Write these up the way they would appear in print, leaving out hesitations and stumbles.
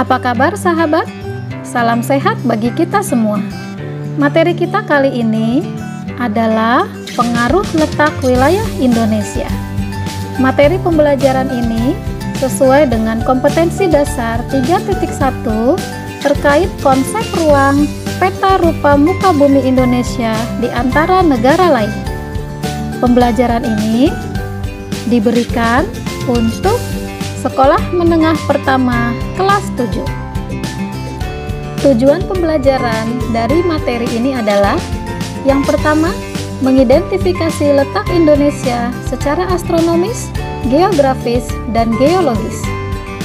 Apa kabar sahabat? Salam sehat bagi kita semua. Materi kita kali ini adalah pengaruh letak wilayah Indonesia. Materi pembelajaran ini sesuai dengan kompetensi dasar 3.1 terkait konsep ruang peta rupa muka bumi Indonesia di antara negara lain. Pembelajaran ini diberikan untuk Sekolah Menengah Pertama kelas 7. Tujuan pembelajaran dari materi ini adalah yang pertama, mengidentifikasi letak Indonesia secara astronomis, geografis, dan geologis.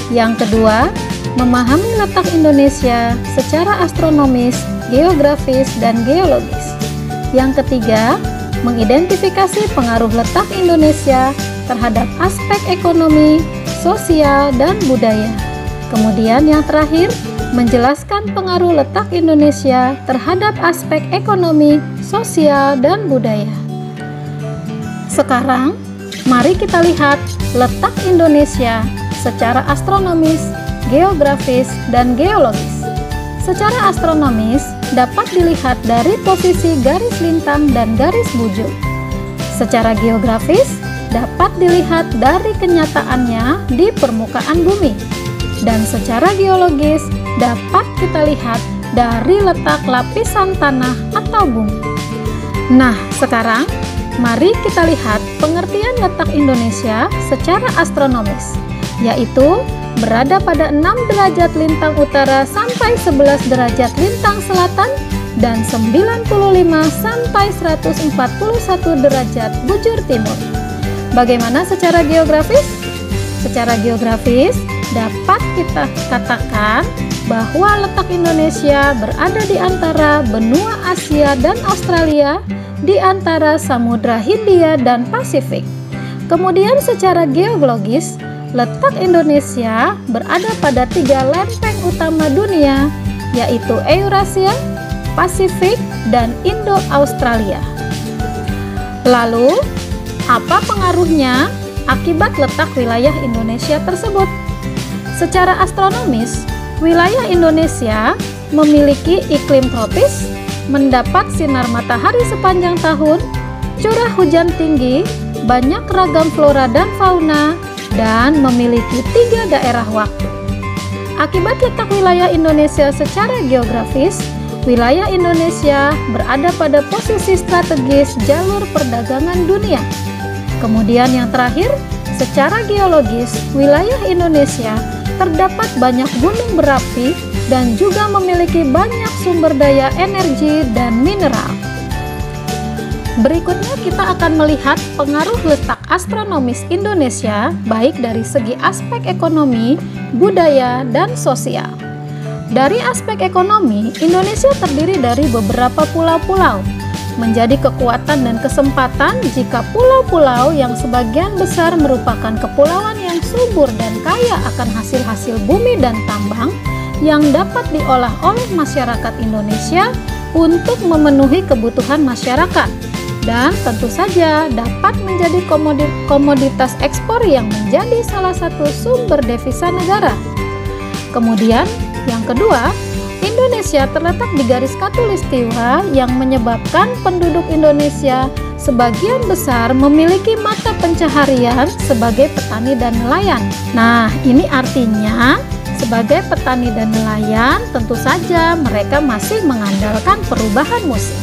Yang kedua, memahami letak Indonesia secara astronomis, geografis, dan geologis. Yang ketiga, mengidentifikasi pengaruh letak Indonesia terhadap aspek ekonomi, sosial, dan budaya. Kemudian yang terakhir, menjelaskan pengaruh letak Indonesia terhadap aspek ekonomi, sosial, dan budaya. Sekarang, mari kita lihat letak Indonesia secara astronomis, geografis, dan geologis. Secara astronomis, dapat dilihat dari posisi garis lintang dan garis bujur. Secara geografis, dapat dilihat dari kenyataannya di permukaan bumi. Dan secara geologis, dapat kita lihat dari letak lapisan tanah atau bumi. Nah, sekarang mari kita lihat pengertian letak Indonesia secara astronomis, yaitu berada pada 6 derajat lintang utara sampai 11 derajat lintang selatan dan 95 sampai 141 derajat bujur timur. Bagaimana secara geografis? Secara geografis dapat kita katakan bahwa letak Indonesia berada di antara benua Asia dan Australia, di antara Samudra Hindia dan Pasifik. Kemudian secara geologis, letak Indonesia berada pada 3 lempeng utama dunia, yaitu Eurasia, Pasifik, dan Indo-Australia. Lalu, apa pengaruhnya akibat letak wilayah Indonesia tersebut? Secara astronomis, wilayah Indonesia memiliki iklim tropis, mendapat sinar matahari sepanjang tahun, curah hujan tinggi, banyak ragam flora dan fauna, dan memiliki 3 daerah waktu. Akibat letak wilayah Indonesia secara geografis, wilayah Indonesia berada pada posisi strategis jalur perdagangan dunia. Kemudian yang terakhir, secara geologis, wilayah Indonesia terdapat banyak gunung berapi dan juga memiliki banyak sumber daya energi dan mineral. Berikutnya kita akan melihat pengaruh letak astronomis Indonesia baik dari segi aspek ekonomi, budaya, dan sosial. Dari aspek ekonomi, Indonesia terdiri dari beberapa pulau-pulau. Menjadi kekuatan dan kesempatan jika pulau-pulau yang sebagian besar merupakan kepulauan yang subur dan kaya akan hasil-hasil bumi dan tambang yang dapat diolah oleh masyarakat Indonesia untuk memenuhi kebutuhan masyarakat, dan tentu saja dapat menjadi komoditas ekspor yang menjadi salah satu sumber devisa negara. Kemudian yang kedua, Indonesia terletak di garis khatulistiwa yang menyebabkan penduduk Indonesia sebagian besar memiliki mata pencaharian sebagai petani dan nelayan. Nah, ini artinya sebagai petani dan nelayan tentu saja mereka masih mengandalkan perubahan musim.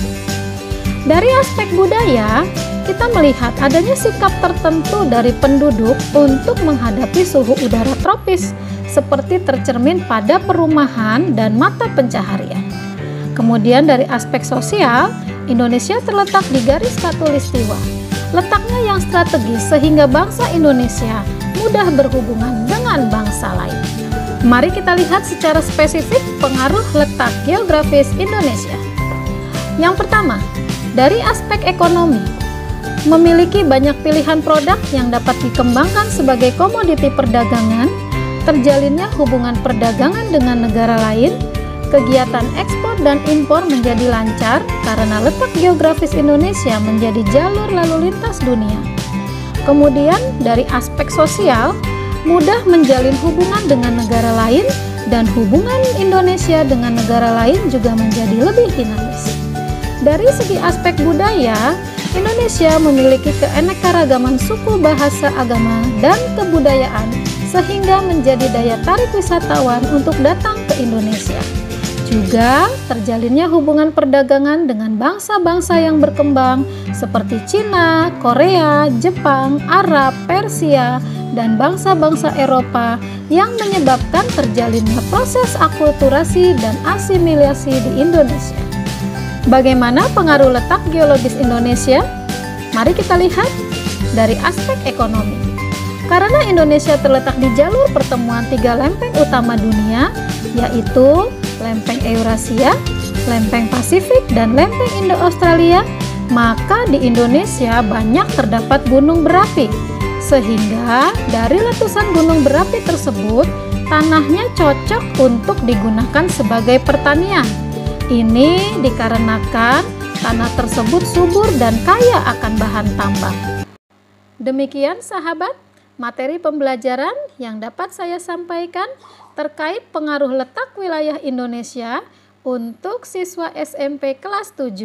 Dari aspek budaya, kita melihat adanya sikap tertentu dari penduduk untuk menghadapi suhu udara tropis, seperti tercermin pada perumahan dan mata pencaharian. Kemudian dari aspek sosial, Indonesia terletak di garis khatulistiwa. Letaknya yang strategis sehingga bangsa Indonesia mudah berhubungan dengan bangsa lain. Mari kita lihat secara spesifik pengaruh letak geografis Indonesia. Yang pertama, dari aspek ekonomi, memiliki banyak pilihan produk yang dapat dikembangkan sebagai komoditi perdagangan, terjalinnya hubungan perdagangan dengan negara lain, kegiatan ekspor dan impor menjadi lancar karena letak geografis Indonesia menjadi jalur lalu lintas dunia. Kemudian dari aspek sosial, mudah menjalin hubungan dengan negara lain dan hubungan Indonesia dengan negara lain juga menjadi lebih dinamis. Dari segi aspek budaya, Indonesia memiliki keanekaragaman suku, bahasa, agama, dan kebudayaan sehingga menjadi daya tarik wisatawan untuk datang ke Indonesia. Juga terjalinnya hubungan perdagangan dengan bangsa-bangsa yang berkembang seperti Cina, Korea, Jepang, Arab, Persia, dan bangsa-bangsa Eropa yang menyebabkan terjalinnya proses akulturasi dan asimilasi di Indonesia. Bagaimana pengaruh letak geologis Indonesia? Mari kita lihat dari aspek ekonomi. Karena Indonesia terletak di jalur pertemuan 3 lempeng utama dunia, yaitu lempeng Eurasia, lempeng Pasifik, dan lempeng Indo-Australia, maka di Indonesia banyak terdapat gunung berapi. Sehingga dari letusan gunung berapi tersebut, tanahnya cocok untuk digunakan sebagai pertanian. Ini dikarenakan tanah tersebut subur dan kaya akan bahan tambang. Demikian sahabat, materi pembelajaran yang dapat saya sampaikan terkait pengaruh letak wilayah Indonesia untuk siswa SMP kelas 7.